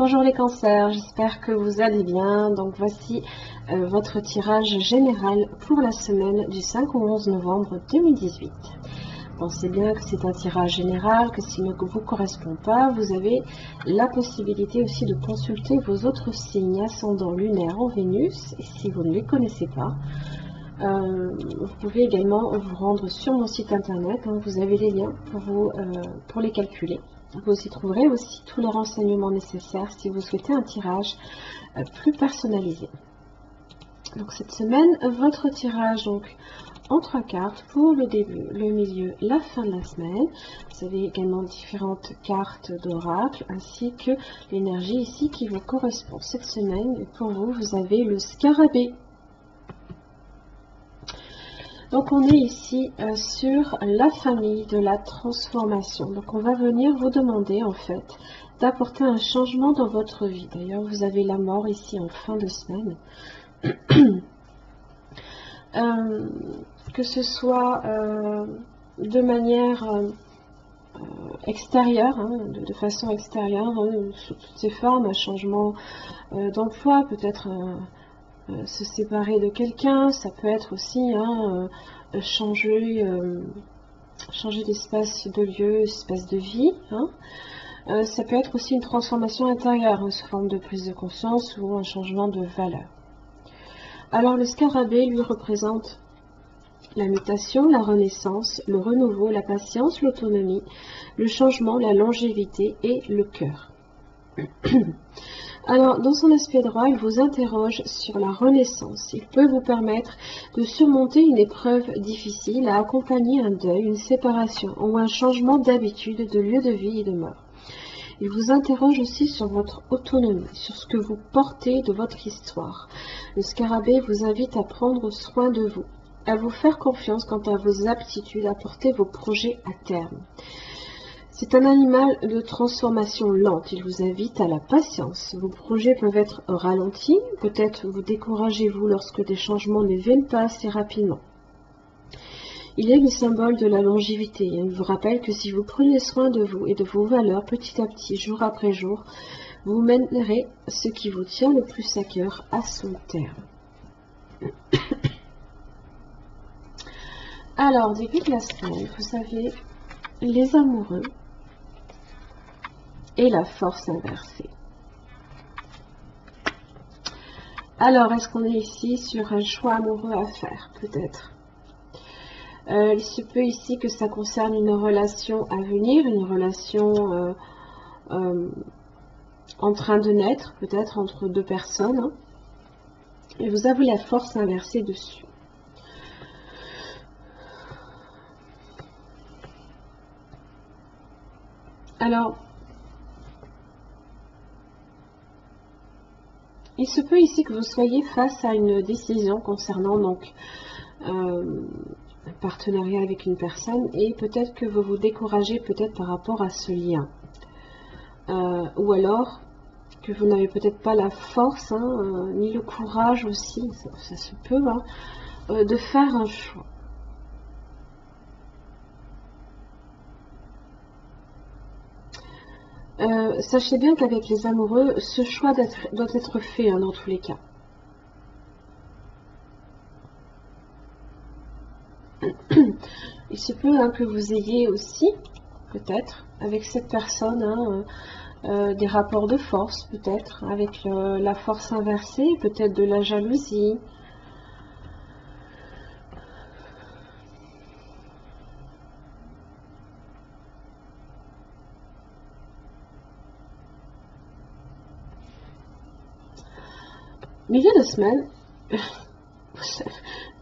Bonjour les cancers, j'espère que vous allez bien. Donc voici votre tirage général pour la semaine du 5 au 11 novembre 2018. Pensez bien que c'est un tirage général, que s'il ne vous correspond pas, vous avez la possibilité aussi de consulter vos autres signes ascendant lunaire en Vénus. Et si vous ne les connaissez pas, vous pouvez également vous rendre sur mon site internet, hein, vous avez les liens pour les calculer. Vous y trouverez aussi tous les renseignements nécessaires si vous souhaitez un tirage plus personnalisé. Donc cette semaine, votre tirage donc en 3 cartes pour le début, le milieu, la fin de la semaine. Vous avez également différentes cartes d'oracle ainsi que l'énergie ici qui vous correspond cette semaine. Et pour vous, vous avez le scarabée. Donc on est ici sur la famille de la transformation. Donc on va venir vous demander en fait d'apporter un changement dans votre vie. D'ailleurs vous avez la mort ici en fin de semaine. Que ce soit de manière extérieure, hein, de façon extérieure, hein, sous toutes ses formes, un changement d'emploi, peut-être se séparer de quelqu'un, ça peut être aussi changer d'espace de lieu, espace de vie. Hein. Ça peut être aussi une transformation intérieure, hein, sous forme de prise de conscience ou un changement de valeur. Alors le scarabée lui représente la mutation, la renaissance, le renouveau, la patience, l'autonomie, le changement, la longévité et le cœur. Alors, dans son aspect droit, il vous interroge sur la renaissance. Il peut vous permettre de surmonter une épreuve difficile, à accompagner un deuil, une séparation ou un changement d'habitude, de lieu de vie et de mort. Il vous interroge aussi sur votre autonomie, sur ce que vous portez de votre histoire. Le scarabée vous invite à prendre soin de vous, à vous faire confiance quant à vos aptitudes, à porter vos projets à terme. C'est un animal de transformation lente, il vous invite à la patience. Vos projets peuvent être ralentis, peut-être vous découragez-vous lorsque des changements ne viennent pas assez rapidement. Il est le symbole de la longévité, il vous rappelle que si vous prenez soin de vous et de vos valeurs petit à petit, jour après jour, vous mènerez ce qui vous tient le plus à cœur à son terme. Alors, début de la semaine, vous avez les amoureux et la force inversée. Alors, est-ce qu'on est ici sur un choix amoureux à faire? Peut-être. Il se peut ici que ça concerne une relation à venir, une relation en train de naître, peut-être entre deux personnes. Hein. Et vous avez la force inversée dessus. Alors, il se peut ici que vous soyez face à une décision concernant donc un partenariat avec une personne et peut-être que vous vous découragez peut-être par rapport à ce lien. Ou alors que vous n'avez peut-être pas la force, hein, ni le courage aussi, ça se peut, hein, de faire un choix. Sachez bien qu'avec les amoureux, ce choix doit être fait hein, dans tous les cas. Il se peut hein, que vous ayez aussi, peut-être, avec cette personne, hein, des rapports de force, peut-être, avec la force inversée, peut-être de la jalousie. Milieu de semaine,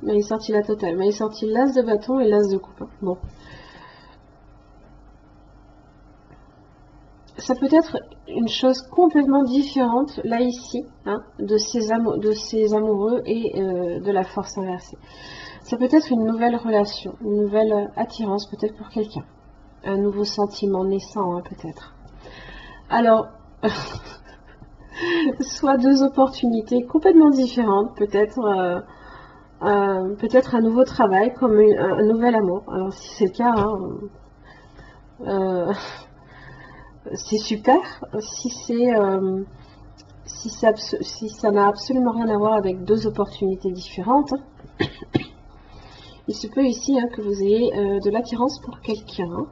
mais il est sorti la totale, mais il est sorti l'as de bâton et l'as de coupe. Hein. Bon. Ça peut être une chose complètement différente, là, ici, hein, de ces amoureux et de la force inversée. Ça peut être une nouvelle relation, une nouvelle attirance, peut-être pour quelqu'un. Un nouveau sentiment naissant, hein, peut-être. Alors, soit deux opportunités complètement différentes, peut-être un nouveau travail, comme un nouvel amour. Alors, si c'est le cas, hein, c'est super. Si ça n'a absolument rien à voir avec deux opportunités différentes, hein. Il se peut ici que vous ayez de l'attirance pour quelqu'un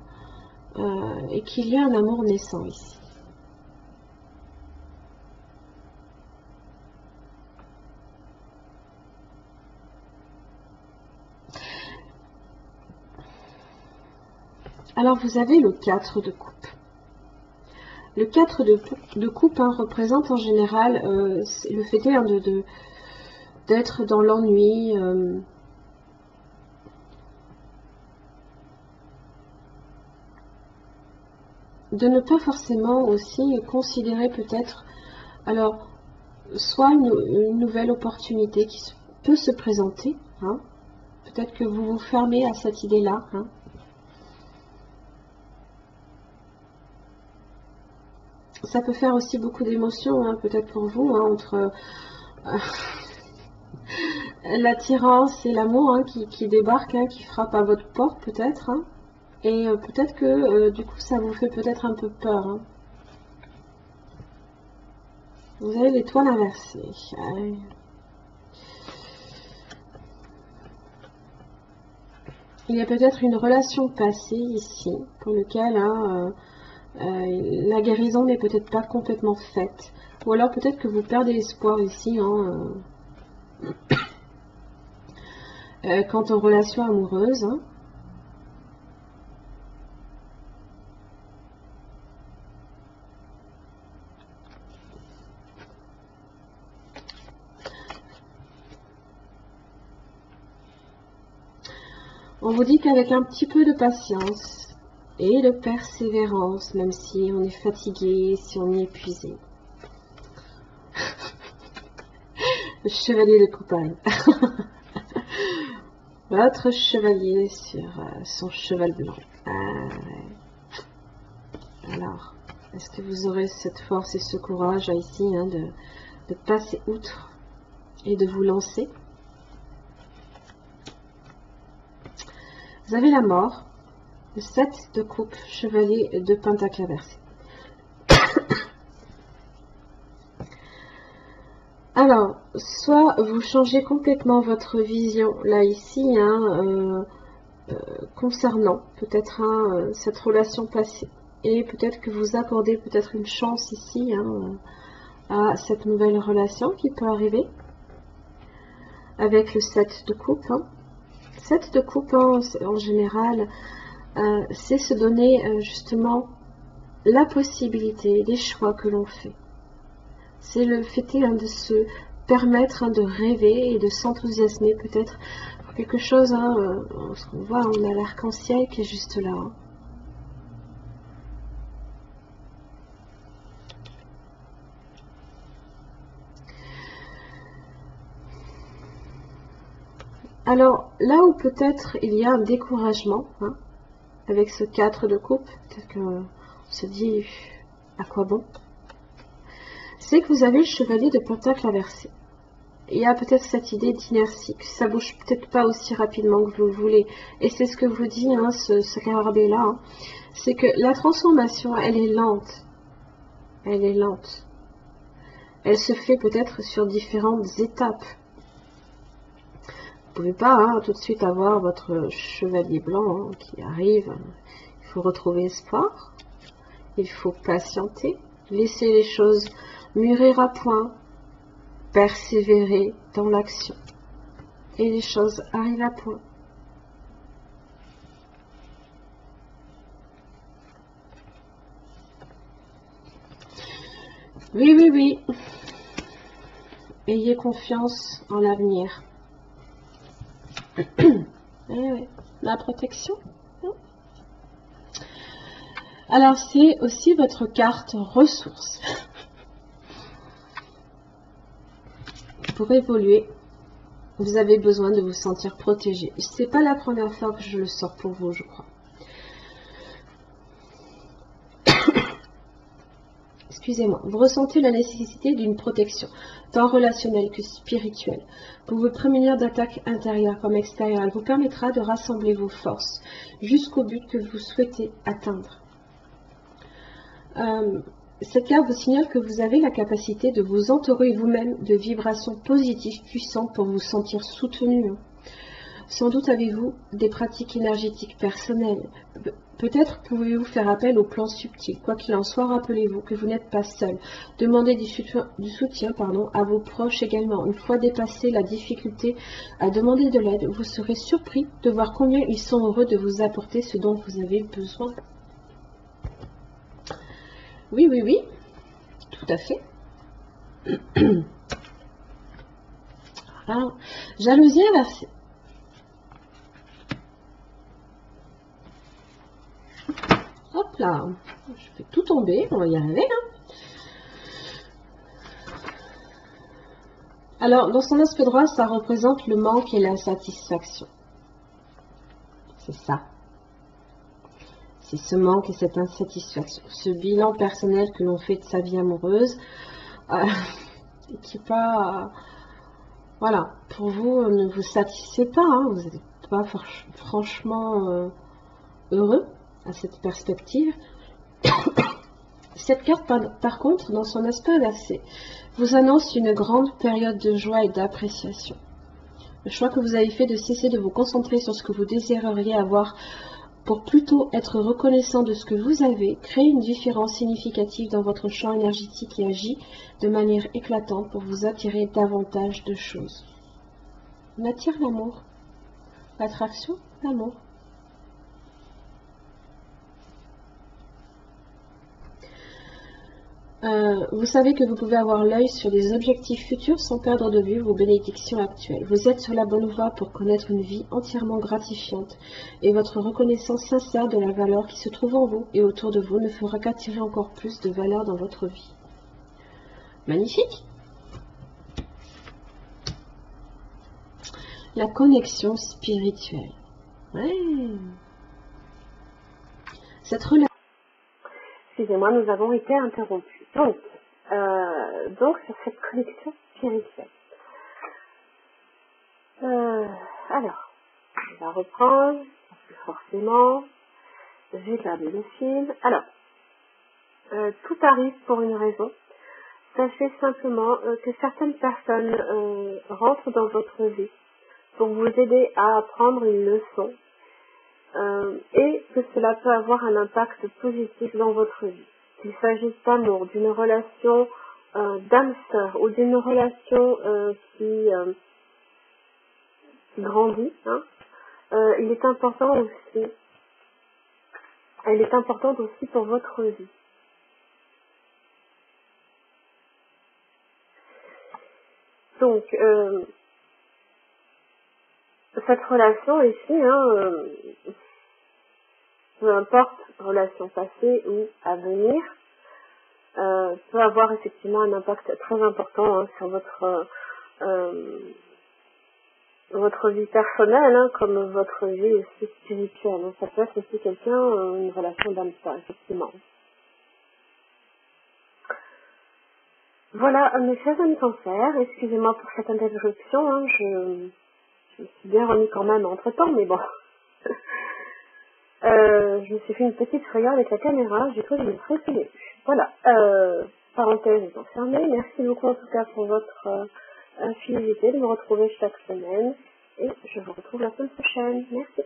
et qu'il y ait un amour naissant ici. Alors vous avez le 4 de coupe. Le 4 de coupe représente en général le fait d'être dans l'ennui, de ne pas forcément aussi considérer peut-être, alors, soit une nouvelle opportunité qui peut se présenter, hein. Peut-être que vous vous fermez à cette idée-là, hein. Ça peut faire aussi beaucoup d'émotions, hein, peut-être pour vous, hein, entre l'attirance et l'amour qui débarque, hein, qui frappe à votre porte peut-être, hein. Et peut-être que du coup ça vous fait peut-être un peu peur, hein. Vous avez l'étoile inversée. Ouais. Il y a peut-être une relation passée ici pour laquelle la guérison n'est peut-être pas complètement faite. Ou alors peut-être que vous perdez espoir ici quant aux relations amoureuses, hein. On vous dit qu'avec un petit peu de patience et de persévérance, même si on est fatigué, si on est épuisé. Le chevalier de coupaille. Votre chevalier sur son cheval blanc. Alors, est-ce que vous aurez cette force et ce courage ici de passer outre et de vous lancer? Vous avez la mort, le 7 de coupe, chevalier de pentacle inversé. Alors, soit vous changez complètement votre vision, là, ici, concernant peut-être cette relation passée. Et peut-être que vous accordez peut-être une chance ici à cette nouvelle relation qui peut arriver. Avec le 7 de coupe. 7 de coupe, en général, c'est se donner justement la possibilité des choix que l'on fait. C'est le fait de se permettre de rêver et de s'enthousiasmer peut-être pour quelque chose. Ce qu'on voit, on a l'arc-en-ciel qui est juste là. Alors, là où peut-être il y a un découragement, avec ce 4 de coupe, peut-être qu'on se dit à quoi bon, c'est que vous avez le chevalier de pentacle inversé. Il y a peut-être cette idée d'inertie, que ça bouge peut-être pas aussi rapidement que vous le voulez. Et c'est ce que vous dit ce carabé-là, c'est que la transformation, elle est lente. Elle est lente. Elle se fait peut-être sur différentes étapes. Vous ne pouvez pas tout de suite avoir votre chevalier blanc qui arrive. Il faut retrouver espoir. Il faut patienter. Laisser les choses mûrir à point. Persévérer dans l'action. Et les choses arrivent à point. Oui, oui, oui. Ayez confiance en l'avenir. Oui, la protection. Alors, c'est aussi votre carte ressources. Pour évoluer, vous avez besoin de vous sentir protégé. C'est pas la première fois que je le sors pour vous, je crois. Excusez-moi. Vous ressentez la nécessité d'une protection, tant relationnelle que spirituelle. Pour vous prémunir d'attaques intérieures comme extérieures, elle vous permettra de rassembler vos forces jusqu'au but que vous souhaitez atteindre. Cette carte vous signale que vous avez la capacité de vous entourer vous-même de vibrations positives puissantes pour vous sentir soutenu. Sans doute avez-vous des pratiques énergétiques personnelles. Peut-être pouvez-vous faire appel au plan subtil. Quoi qu'il en soit, rappelez-vous que vous n'êtes pas seul. Demandez du soutien à vos proches également. Une fois dépassé la difficulté à demander de l'aide, vous serez surpris de voir combien ils sont heureux de vous apporter ce dont vous avez besoin. Oui, oui, oui, tout à fait. Alors, jalousie inversée. Hop là, je fais tout tomber, on va y arriver. Alors, dans son aspect droit, ça représente le manque et l'insatisfaction. C'est ça. C'est ce manque et cette insatisfaction. Ce bilan personnel que l'on fait de sa vie amoureuse, qui n'est pas... voilà, pour vous, ne vous satisfait pas. Hein, vous n'êtes pas franchement heureux à cette perspective. Cette carte, par contre, dans son aspect inversé, vous annonce une grande période de joie et d'appréciation. Le choix que vous avez fait de cesser de vous concentrer sur ce que vous désireriez avoir pour plutôt être reconnaissant de ce que vous avez, crée une différence significative dans votre champ énergétique et agit de manière éclatante pour vous attirer davantage de choses. On attire l'amour. L'attraction, l'amour. Vous savez que vous pouvez avoir l'œil sur des objectifs futurs sans perdre de vue vos bénédictions actuelles. Vous êtes sur la bonne voie pour connaître une vie entièrement gratifiante et votre reconnaissance sincère de la valeur qui se trouve en vous et autour de vous ne fera qu'attirer encore plus de valeur dans votre vie. Magnifique! La connexion spirituelle. Ouais. Cette relation... Excusez-moi, nous avons été interrompus. Donc sur cette connexion spirituelle. Alors, on va reprendre, parce que forcément, j'ai gardé le fil. Alors, tout arrive pour une raison. Sachez simplement que certaines personnes rentrent dans votre vie pour vous aider à apprendre une leçon et que cela peut avoir un impact positif dans votre vie. Qu'il s'agisse d'amour, d'une relation d'âme sœur ou d'une relation qui grandit, hein, il est important aussi, elle est importante aussi pour votre vie. Donc, cette relation ici, hein, peu importe relation passée ou à venir, peut avoir effectivement un impact très important hein, sur votre vie personnelle, hein, comme votre vie aussi spirituelle. Ça peut être aussi quelqu'un, une relation d'âme sœur, effectivement. Voilà, mes chers amis cancers, excusez-moi pour cette interruption, hein, je me suis bien remis quand même entre temps, mais bon. Je me suis fait une petite frayeur avec la caméra, j'ai cru que je me serais filée. Voilà, parenthèse étant fermée, merci beaucoup en tout cas pour votre fidélité de me retrouver chaque semaine, et je vous retrouve la semaine prochaine. Merci.